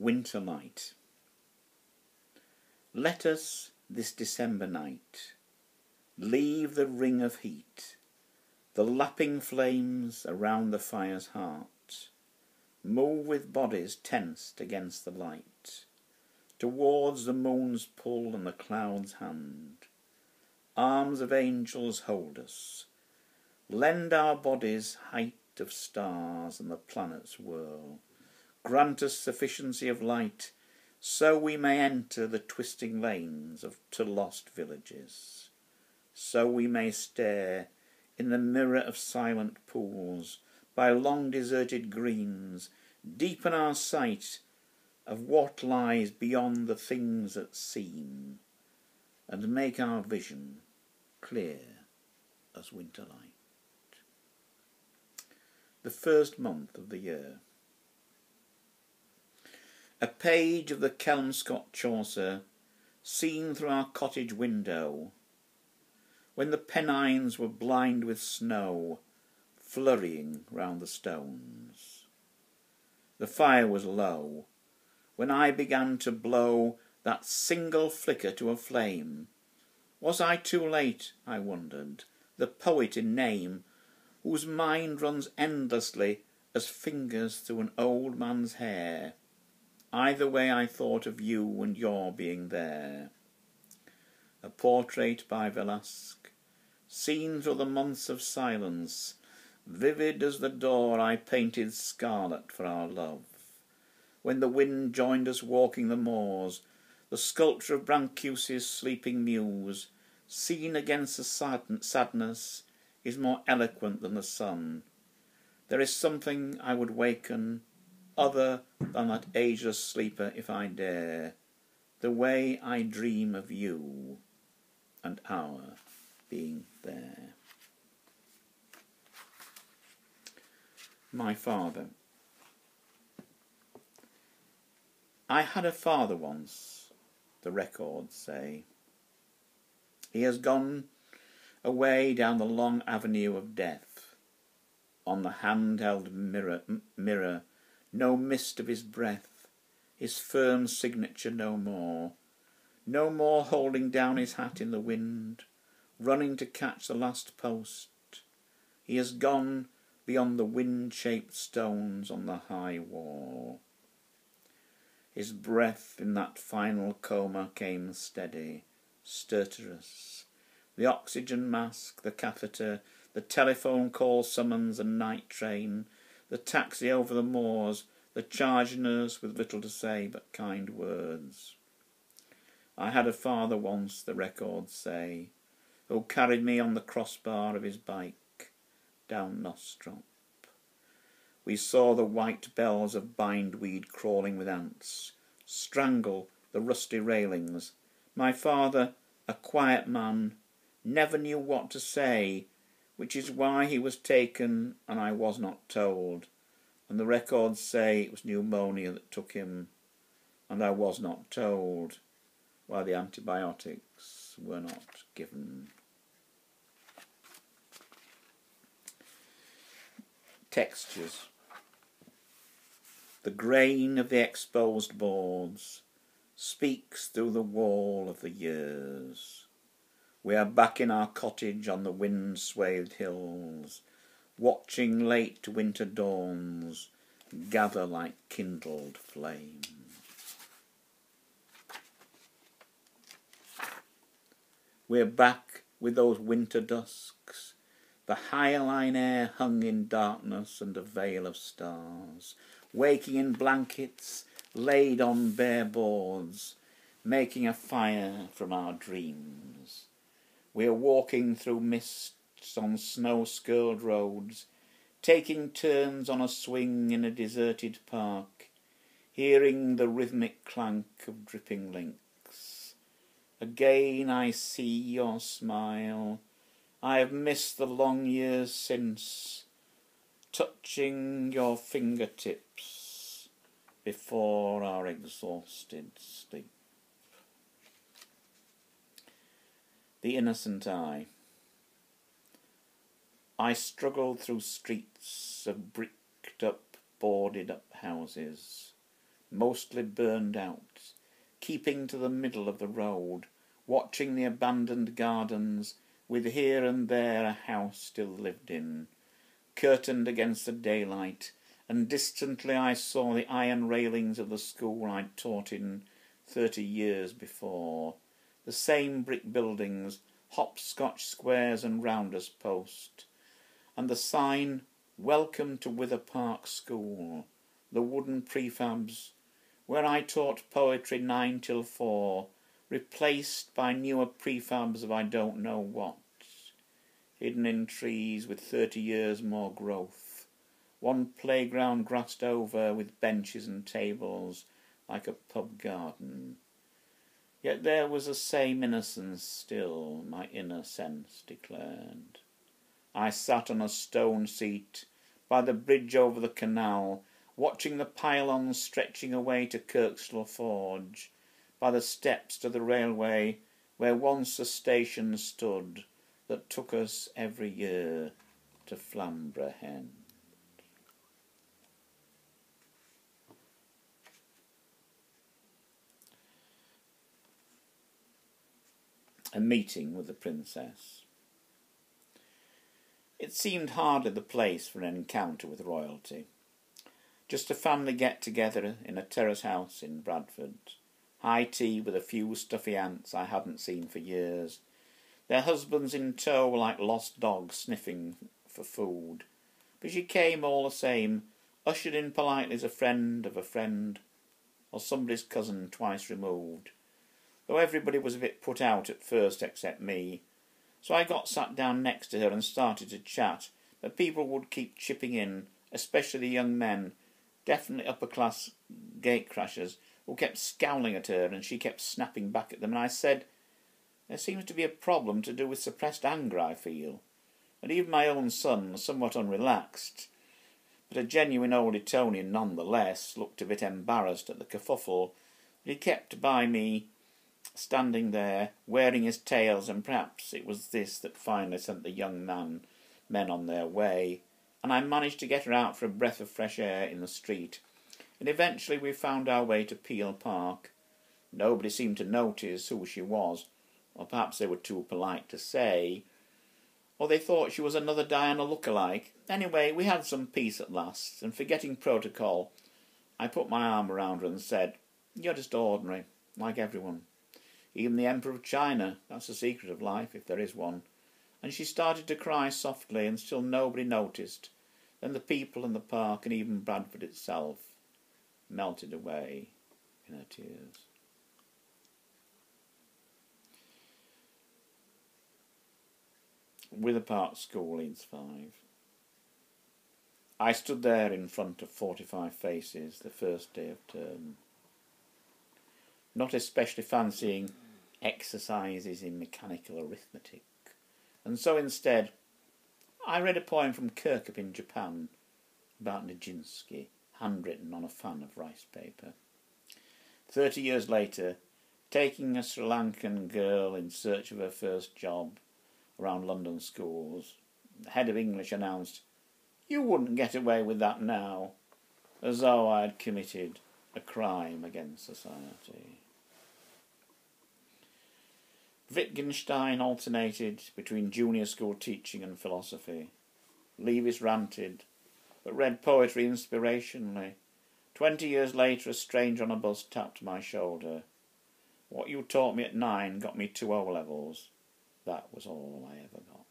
Winterlight. Let us this December night leave the ring of heat, the lapping flames around the fire's heart, move with bodies tensed against the light, towards the moon's pull and the cloud's hand. Arms of angels hold us, lend our bodies height of stars and the planets whirl. Grant us sufficiency of light, so we may enter the twisting lanes to lost villages. So we may stare in the mirror of silent pools, by long deserted greens, deepen our sight of what lies beyond the things that seem, and make our vision clear as winterlight. The first month of the year. A page of the Kelmscott Chaucer, seen through our cottage window, when the Pennines were blind with snow, flurrying round the stones. The fire was low, when I began to blow that single flicker to a flame. Was I too late, I wondered, the poet in name, whose mind runs endlessly as fingers through an old man's hair? Either way I thought of you and your being there. A portrait by Velasque, seen through the months of silence, vivid as the door I painted scarlet for our love. When the wind joined us walking the moors, the sculpture of Brancusi's sleeping muse, seen against the sadness, is more eloquent than the sun. There is something I would waken, other than that ageless sleeper if I dare, the way I dream of you and our being there. My father. I had a father once, the records say. He has gone away down the long avenue of death. On the hand-held mirror, no mist of his breath, his firm signature no more. No more holding down his hat in the wind, running to catch the last post. He has gone beyond the wind-shaped stones on the high wall. His breath in that final coma came steady, stertorous. The oxygen mask, the catheter, the telephone call summons and night train, the taxi over the moors, the charge nurse with little to say but kind words. I had a father once, the records say, who carried me on the crossbar of his bike down Nostrop. We saw the white bells of bindweed crawling with ants strangle the rusty railings. My father, a quiet man, never knew what to say, which is why he was taken and I was not told. And the records say it was pneumonia that took him, and I was not told why the antibiotics were not given. Textures. The grain of the exposed boards speaks through the wall of the years. We are back in our cottage on the wind-swathed hills, watching late winter dawns gather like kindled flames. We're back with those winter dusks, the hyaline air hung in darkness and a veil of stars, waking in blankets laid on bare boards, making a fire from our dreams. We're walking through mists on snow-skirled roads, taking turns on a swing in a deserted park, hearing the rhythmic clank of dripping links. Again I see your smile. I have missed the long years since, touching your fingertips before our exhausted sleep. The innocent eye. I struggled through streets of bricked up, boarded up houses, mostly burned out, keeping to the middle of the road, watching the abandoned gardens, with here and there a house still lived in, curtained against the daylight, and distantly I saw the iron railings of the school I'd taught in 30 years before, the same brick buildings, hopscotch squares and rounders post, and the sign, "Welcome to Wither Park School," the wooden prefabs, where I taught poetry 9 till 4, replaced by newer prefabs of I don't know what, hidden in trees with 30 years more growth, one playground grassed over with benches and tables like a pub garden. Yet there was the same innocence still, my inner sense declared. I sat on a stone seat by the bridge over the canal, watching the pylons stretching away to Kirkstall Forge, by the steps to the railway where once a station stood that took us every year to Flamborough Hen. A meeting with the princess. It seemed hardly the place for an encounter with royalty. Just a family get-together in a terrace house in Bradford. High tea with a few stuffy aunts I hadn't seen for years. Their husbands in tow like lost dogs sniffing for food. But she came all the same, ushered in politely as a friend of a friend, or somebody's cousin twice removed, though everybody was a bit put out at first except me. So I got sat down next to her and started to chat, but people would keep chipping in, especially the young men, definitely upper-class gatecrashers, who kept scowling at her and she kept snapping back at them, and I said, "There seems to be a problem to do with suppressed anger, I feel." And even my own son, somewhat unrelaxed, but a genuine old Etonian nonetheless, looked a bit embarrassed at the kerfuffle, but he kept by me, standing there, wearing his tails, and perhaps it was this that finally sent the young men on their way, and I managed to get her out for a breath of fresh air in the street, and eventually we found our way to Peel Park. Nobody seemed to notice who she was, or perhaps they were too polite to say, or they thought she was another Diana look-alike. Anyway, we had some peace at last, and forgetting protocol, I put my arm around her and said, "You're just ordinary, like everyone. Even the Emperor of China, that's the secret of life, if there is one." And she started to cry softly, and still nobody noticed. Then the people and the park, and even Bradford itself, melted away in her tears. Wither Park School, Leeds 5. I stood there in front of 45 faces the first day of term, not especially fancying exercises in mechanical arithmetic, and so instead I read a poem from Kirkup in Japan about Nijinsky, handwritten on a fan of rice paper. 30 years later, taking a Sri Lankan girl in search of her first job around London schools, the head of English announced, "You wouldn't get away with that now," as though I had committed a crime against society. Wittgenstein alternated between junior school teaching and philosophy. Leavis ranted, but read poetry inspirationally. 20 years later, a stranger on a bus tapped my shoulder. "What you taught me at 9 got me 2 O-levels. That was all I ever got."